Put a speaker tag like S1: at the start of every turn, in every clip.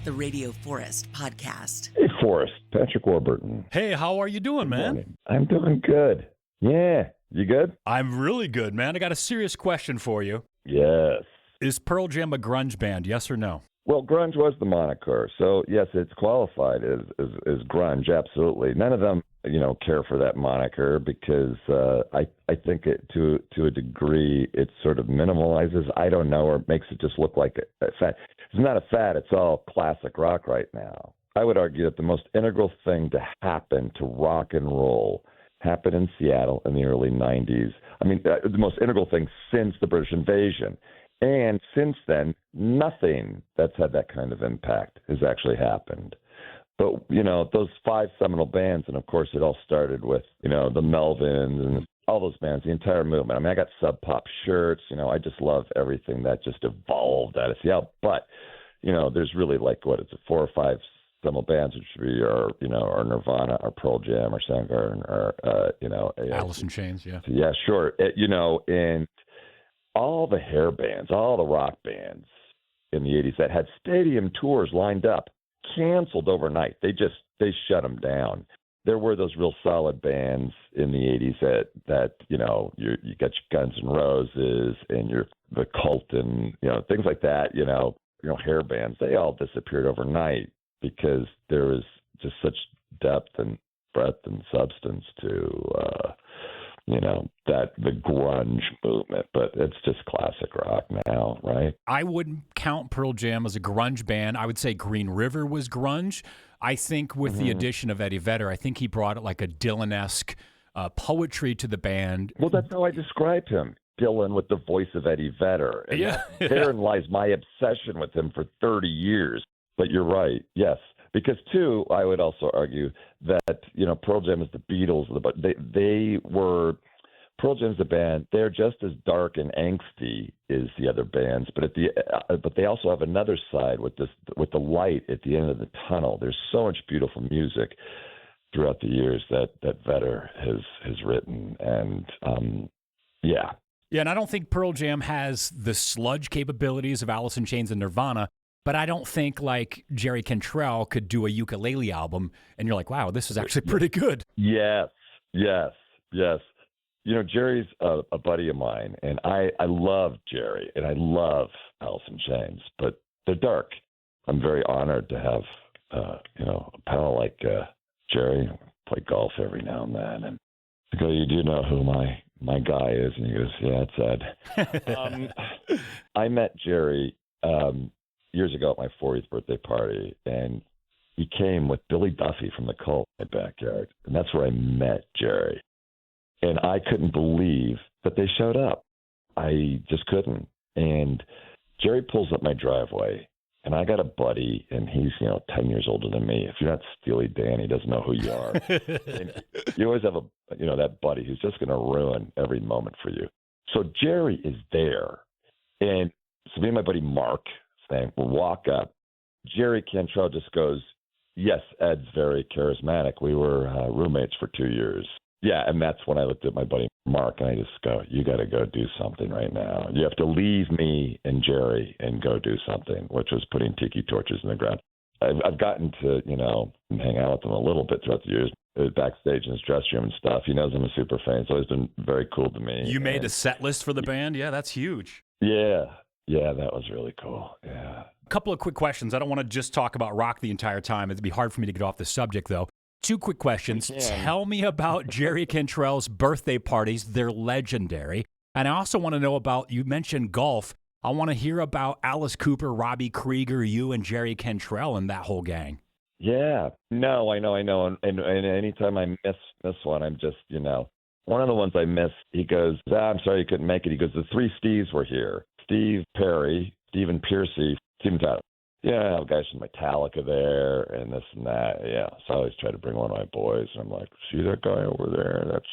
S1: the Radio Forest podcast.
S2: Hey, Forrest. Patrick Warburton.
S3: Hey, how are you doing, man?
S2: Morning. I'm doing good. Yeah. You good?
S3: I'm really good, man. I got a serious question for you.
S2: Yes.
S3: Is Pearl Jam a grunge band, yes or no?
S2: Well, grunge was the moniker. So, yes, it's qualified as grunge, absolutely. None of them, care for that moniker because I think it, to a degree, it sort of minimalizes, I don't know, or makes it just look like a fad. It's not a fad. It's all classic rock right now. I would argue that the most integral thing to happen to rock and roll happened in Seattle in the early 90s. I mean, the most integral thing since the British invasion. And since then, nothing that's had that kind of impact has actually happened. But, those 5 seminal bands, and of course it all started with, the Melvins and all those bands, the entire movement. I mean, I got Sub Pop shirts, I just love everything that just evolved out of Seattle. But, there's really 4 or 5 seminal bands, which would be our Nirvana, our Pearl Jam, our Soundgarden, our,
S3: Alice in Chains, yeah.
S2: Yeah, sure. And all the hair bands, all the rock bands in the 80s that had stadium tours lined up, canceled overnight. They shut them down. There were those real solid bands in the 80s that you got your Guns N' Roses and the Cult and, things like that, hair bands. They all disappeared overnight because there was just such depth and breadth and substance to that the grunge movement, but it's just classic rock now, right?
S3: I wouldn't count Pearl Jam as a grunge band. I would say Green River was grunge. I think with the addition of Eddie Vedder, I think he brought like a Dylan-esque poetry to the band.
S2: Well, that's how I describe him. Dylan with the voice of Eddie Vedder. And therein lies my obsession with him for 30 years. But you're right, yes. Because, too, I would also argue that, Pearl Jam is the Beatles, but they were – Pearl Jam's the band. They're just as dark and angsty as the other bands, but they also have another side with the light at the end of the tunnel. There's so much beautiful music throughout the years that Vedder has written, and yeah.
S3: Yeah, and I don't think Pearl Jam has the sludge capabilities of Alice in Chains and Nirvana, but I don't think like Jerry Cantrell could do a ukulele album, and you're like, wow, this is actually pretty good.
S2: Yes. Jerry's a buddy of mine, and I love Jerry, and I love Alice in Chains, but they're dark. I'm very honored to have, a pal like Jerry play golf every now and then. And I go, you do know who my guy is? And he goes, yeah, it's Ed. I met Jerry years ago at my 40th birthday party, and he came with Billy Duffy from the Cult in my backyard, and that's where I met Jerry. And I couldn't believe that they showed up. I just couldn't. And Jerry pulls up my driveway, and I got a buddy, and he's, 10 years older than me. If you're not Steely Dan, he doesn't know who you are. And you always have that buddy who's just going to ruin every moment for you. So Jerry is there. And so me and my buddy Mark we'll walk up. Jerry Cantrell just goes, yes, Ed's very charismatic. We were roommates for 2 years. Yeah, and that's when I looked at my buddy Mark, and I just go, you got to go do something right now. You have to leave me and Jerry and go do something, which was putting tiki torches in the ground. I've gotten to, hang out with him a little bit throughout the years, backstage in his dressing room and stuff. He knows I'm a super fan. It's always been very cool to me.
S3: You made a set list for the band? Yeah, that's huge.
S2: Yeah, that was really cool. Yeah.
S3: A couple of quick questions. I don't want to just talk about rock the entire time. It'd be hard for me to get off the subject, though. 2 quick questions. Tell me about Jerry Cantrell's birthday parties. They're legendary. And I also want to know about, you mentioned golf. I want to hear about Alice Cooper, Robby Krieger, you, and Jerry Cantrell and that whole gang.
S2: Yeah. No, I know. And anytime I miss one, I'm just, one of the ones I missed, he goes, I'm sorry you couldn't make it. He goes, the 3 Steves were here. Steve Perry, Stephen Piercy, Stephen Tyler. Yeah, I have guys from Metallica there and this and that. Yeah, so I always try to bring one of my boys. And I'm like, see that guy over there? That's,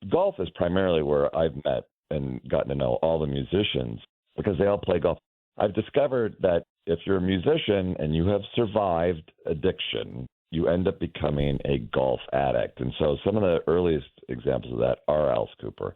S2: golf is primarily where I've met and gotten to know all the musicians because they all play golf. I've discovered that if you're a musician and you have survived addiction, you end up becoming a golf addict. And so some of the earliest examples of that are Alice Cooper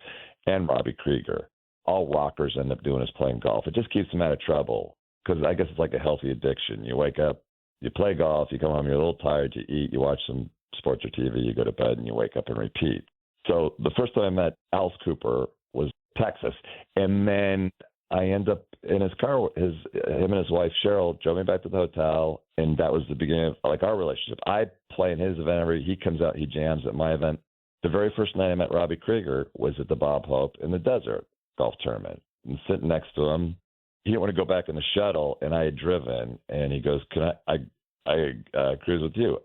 S2: and Robby Krieger. All rockers end up doing is playing golf. It just keeps them out of trouble. because I guess it's like a healthy addiction. You wake up, you play golf, you come home, you're a little tired, you eat, you watch some sports or TV, you go to bed, and you wake up and repeat. So the first time I met Alice Cooper was Texas, and then I end up in his car. Him and his wife Cheryl drove me back to the hotel, and that was the beginning of like our relationship. I play in his event he comes out, he jams at my event. The very first night I met Robby Krieger was at the Bob Hope in the Desert golf tournament, and sitting next to him, he didn't want to go back in the shuttle, and I had driven, and he goes, "Can I cruise with you?"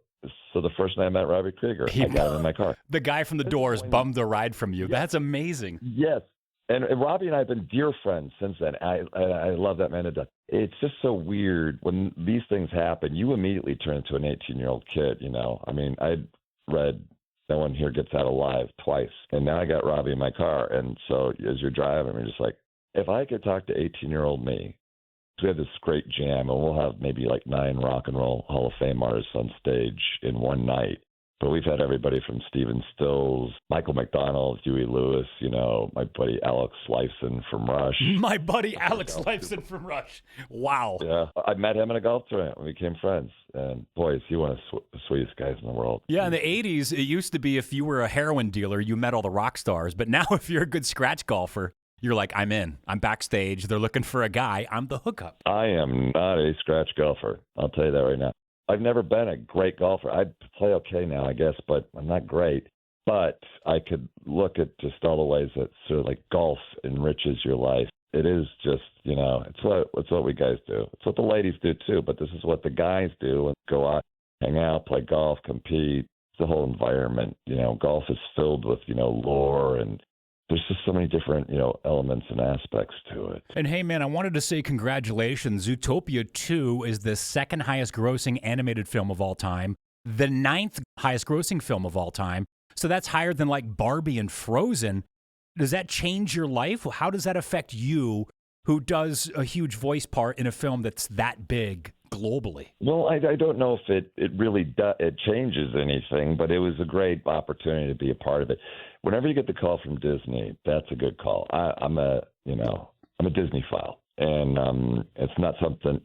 S2: So the first night I met Robby Krieger, I got him in my car.
S3: The guy from the Doors bummed the ride from you. That's amazing.
S2: Yes. And Robby and I have been dear friends since then. I love that man to death. It's just so weird when these things happen. You immediately turn into an 18-year-old kid, you know. I mean, I read No One Here Gets Out Alive twice, and now I got Robby in my car. And so as you're driving, you're just like, if I could talk to 18-year-old me, we have this great jam, and we'll have maybe like 9 rock and roll Hall of Fame artists on stage in one night. But we've had everybody from Stephen Stills, Michael McDonald, Huey Lewis, you know, my buddy Alex Lifeson from Rush.
S3: My buddy Alex Lifeson from Rush. Wow.
S2: Yeah. I met him in a golf tournament. We became friends. And, boy, is he one of the sweetest guys in the world.
S3: Yeah, in the 80s, it used to be if you were a heroin dealer, you met all the rock stars. But now if you're a good scratch golfer, you're like, I'm in. I'm backstage. They're looking for a guy. I'm the hookup.
S2: I am not a scratch golfer. I'll tell you that right now. I've never been a great golfer. I play okay now, I guess, but I'm not great. But I could look at just all the ways that sort of like golf enriches your life. It is just, you know, it's what we guys do. It's what the ladies do too, but this is what the guys do and go out, hang out, play golf, compete. It's the whole environment. You know, golf is filled with, you know, lore, and there's just so many different, you know, elements and aspects to it.
S3: And hey, man, I wanted to say congratulations. Zootopia 2 is the second highest grossing animated film of all time, the 9th highest grossing film of all time. So that's higher than like Barbie and Frozen. Does that change your life? How does that affect you, who does a huge voice part in a film that's that big globally?
S2: Well, I don't know if it really it changes anything, but it was a great opportunity to be a part of it. Whenever you get the call from Disney, that's a good call. I'm a Disney file, and it's not something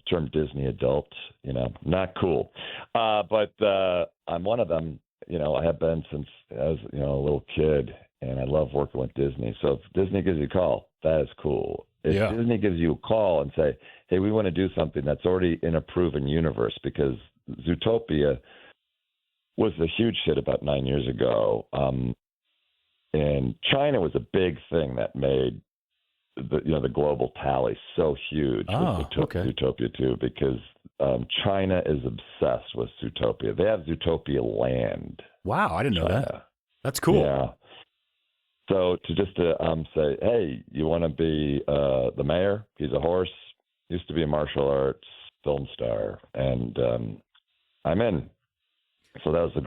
S2: term Disney adult, you know, not cool. But I'm one of them. You know, I have been since I was, you know, a little kid, and I love working with Disney. So if Disney gives you a call, that is cool. If Disney gives you a call and say, hey, we want to do something that's already in a proven universe, because Zootopia was a huge hit about 9 years ago. And China was a big thing that made the global tally so huge with Zootopia 2, because China is obsessed with Zootopia. They have Zootopia Land.
S3: Wow, I didn't know that. That's cool.
S2: Yeah. So to say, hey, you want to be the mayor? He's a horse. Used to be a martial arts film star, and I'm in. So that was a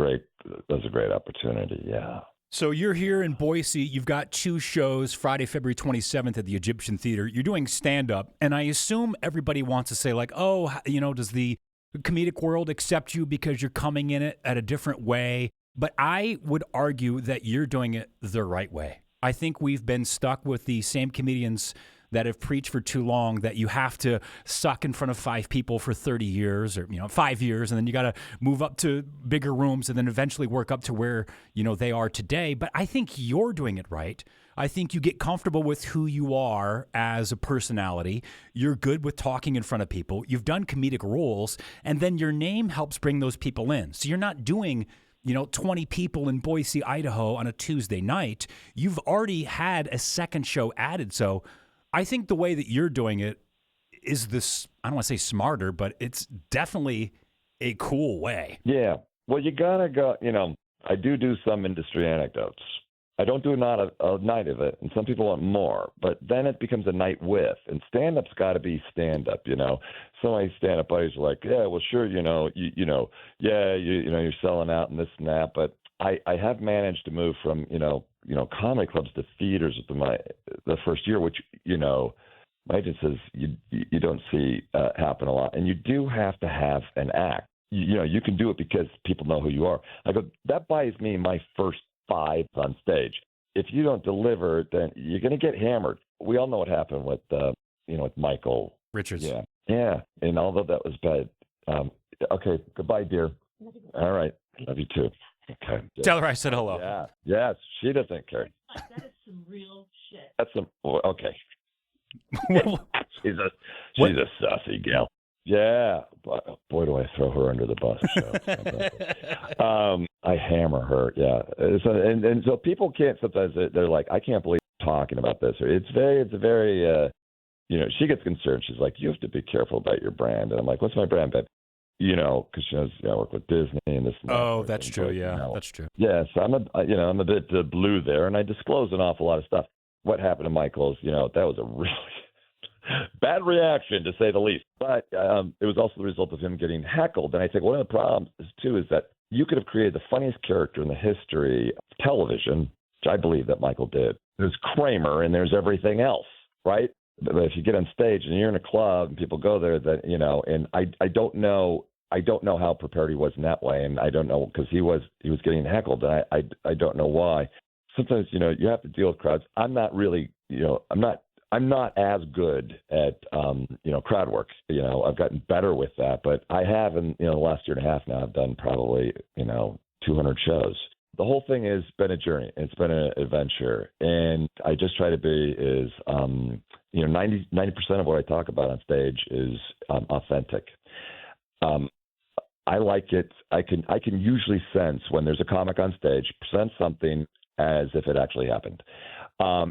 S2: great opportunity. Yeah.
S3: So you're here in Boise. You've got 2 shows, Friday, February 27th at the Egyptian Theater. You're doing stand-up, and I assume everybody wants to say, like, oh, you know, does the comedic world accept you because you're coming in it at a different way? But I would argue that you're doing it the right way. I think we've been stuck with the same comedians that have preached for too long, that you have to suck in front of 5 people for 30 years or, 5 years, and then you got to move up to bigger rooms and then eventually work up to where, they are today. But I think you're doing it right. I think you get comfortable with who you are as a personality. You're good with talking in front of people. You've done comedic roles, and then your name helps bring those people in. So you're not doing 20 people in Boise, Idaho on a Tuesday night. You've already had a second show added. So I think the way that you're doing it is this, I don't want to say smarter, but it's definitely a cool way.
S2: Yeah. Well, you got to go, I do some industry anecdotes. I don't do not a night of it, and some people want more, but then it becomes a night with, and stand-up's got to be stand-up, So my stand-up buddies are like, yeah, well, sure, you're selling out and this and that, but I have managed to move from, comedy clubs to theaters within the first year, which, my agent says you don't see happen a lot, and you do have to have an act. You can do it because people know who you are. I go, that buys me my first 5 on stage. If you don't deliver, then you're going to get hammered. We all know what happened with, with Michael
S3: Richards.
S2: Yeah. And although that was bad, okay, goodbye, dear. All right, love you too. Okay.
S3: Tell her I said hello.
S2: Yeah. Yes, she doesn't care.
S4: That is some real shit.
S2: That's okay. She's a sassy gal. Yeah, boy, do I throw her under the bus. I hammer her. Yeah, and so people can't. Sometimes they're like, I can't believe you're talking about this. It's very. She gets concerned. She's like, you have to be careful about your brand. And I'm like, what's my brand, babe? Because she knows I work with Disney and this. And
S3: oh, that's true. Yeah, that's true.
S2: Yeah, so I'm a bit blue there, and I disclose an awful lot of stuff. What happened to Michael's? That was a really bad reaction, to say the least. But it was also the result of him getting heckled. And I think one of the problems, too, is that you could have created the funniest character in the history of television, which I believe that Michael did. There's Kramer, and there's everything else, right? But if you get on stage and you're in a club and people go there, that and I don't know how prepared he was in that way, and I don't know, because he was getting heckled, and I don't know why. Sometimes you have to deal with crowds. I'm not really I'm not as good at crowd work. I've gotten better with that, but I have in the last year and a half now. I've done probably 200 shows. The whole thing has been a journey. It's been an adventure, and I just try to be 90% of what I talk about on stage is authentic. I like it. I can usually sense when there's a comic on stage present something as if it actually happened.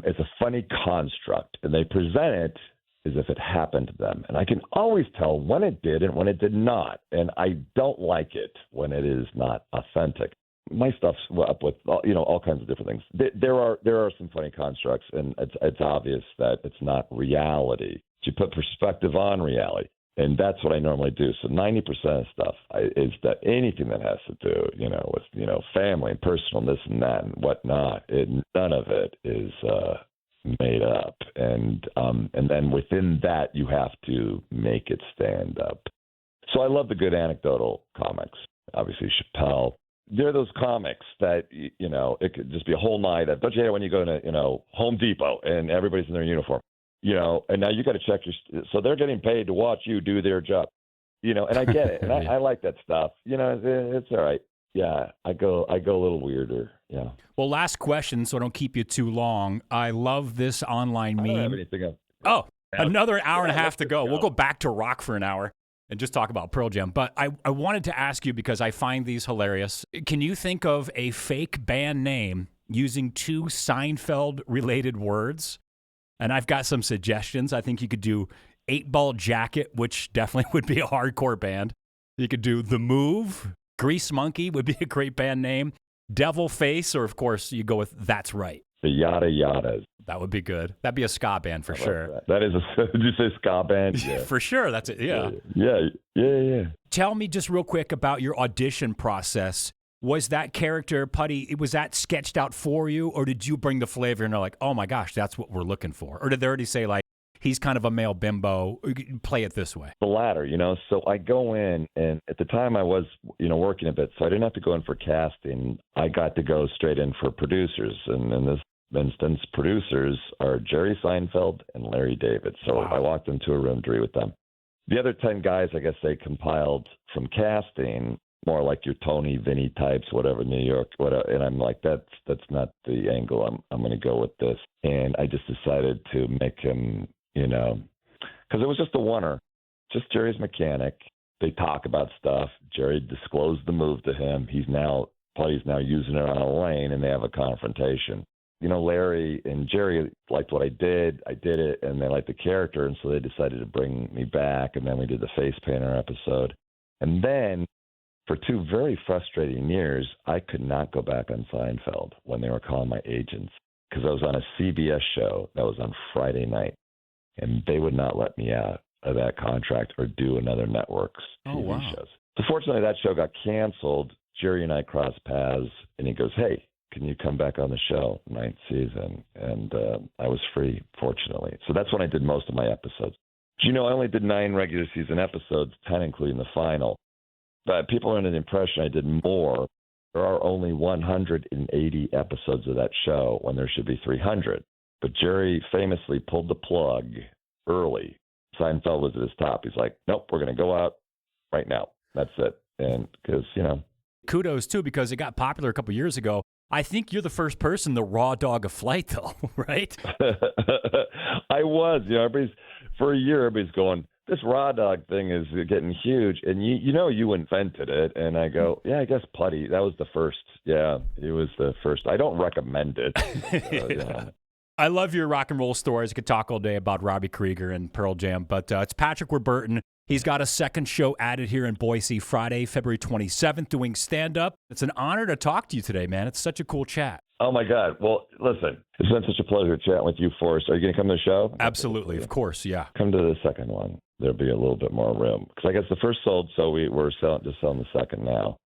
S2: It's a funny construct, and they present it as if it happened to them. And I can always tell when it did and when it did not. And I don't like it when it is not authentic. My stuff's up with all kinds of different things. There are some funny constructs, and it's obvious that it's not reality. You put perspective on reality, and that's what I normally do. So 90% of stuff is that anything that has to do with family and personal, this and that and whatnot. None of it is made up, and then within that you have to make it stand up. So I love the good anecdotal comics. Obviously Chappelle. They're those comics that, it could just be a whole night. Don't you hate it when you go to, Home Depot and everybody's in their uniform, and now you got to check so they're getting paid to watch you do their job, and I get it. And I like that stuff. It's all right. Yeah. I go a little weirder. Yeah.
S3: Well, last question, so I don't keep you too long. I love this online meme.
S2: I don't have anything else.
S3: Oh, another hour and a half to go. We'll go back to rock for an hour and just talk about Pearl Jam. But I wanted to ask you, because I find these hilarious. Can you think of a fake band name using two Seinfeld-related words? And I've got some suggestions. I think you could do 8-Ball Jacket, which definitely would be a hardcore band. You could do The Move. Grease Monkey would be a great band name. Devil Face, or of course you go with That's Right.
S2: The Yada Yadas.
S3: That would be good. That'd be a ska band for sure.
S2: That is did you say ska band? Yeah.
S3: For sure. That's it. Yeah.
S2: Yeah.
S3: Tell me just real quick about your audition process. Was that character, Puddy, was that sketched out for you, or did you bring the flavor and they're like, oh my gosh, that's what we're looking for? Or did they already say, like, he's kind of a male bimbo, play it this way?
S2: The latter, So I go in, and at the time I was, working a bit, so I didn't have to go in for casting. I got to go straight in for producers, and in this instance, producers are Jerry Seinfeld and Larry David. So wow. I walked into a room to read with them. The other 10 guys, I guess they compiled from casting, more like your Tony, Vinny types, whatever, New York, whatever. And I'm like, that's not the angle. I'm going to go with this. And I just decided to make him, because it was just a oneer, just Jerry's mechanic. They talk about stuff. Jerry disclosed the move to him. Puddy's now using it on a lane, and they have a confrontation. Larry and Jerry liked what I did. I did it, and they liked the character, and so they decided to bring me back, and then we did the Face Painter episode. And then for 2 very frustrating years, I could not go back on Seinfeld when they were calling my agents, because I was on a CBS show that was on Friday night, and they would not let me out of that contract or do another network's TV shows. So fortunately, that show got canceled. Jerry and I crossed paths, and he goes, hey, can you come back on the show, 9th season? And I was free, fortunately. So that's when I did most of my episodes. I only did 9 regular season episodes, 10 including the final. But people are under the impression I did more. There are only 180 episodes of that show when there should be 300. But Jerry famously pulled the plug early. Seinfeld was at his top. He's like, nope, we're going to go out right now. That's it. And because,
S3: Kudos, too, because it got popular a couple years ago. I think you're the first person to raw dog a flight, though, right?
S2: I was. For a year, everybody's going, this raw dog thing is getting huge. And you invented it. And I go, yeah, I guess Puddy, that was the first. Yeah, he was the first. I don't recommend it.
S3: I love your rock and roll stories. I could talk all day about Robby Krieger and Pearl Jam, but it's Patrick Warburton. He's got a second show added here in Boise Friday, February 27th, doing stand-up. It's an honor to talk to you today, man. It's such a cool chat.
S2: Oh, my God. Well, listen, it's been such a pleasure chatting with you, Forrest. Are you going to come to the show?
S3: Absolutely. Of course, yeah.
S2: Come to the second one. There'll be a little bit more room. Because I guess the first sold, so we're selling the second now.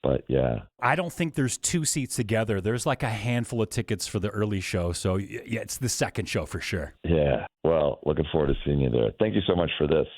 S2: But, yeah.
S3: I don't think there's 2 seats together. There's like a handful of tickets for the early show. So, yeah, it's the second show for sure.
S2: Yeah. Well, looking forward to seeing you there. Thank you so much for this.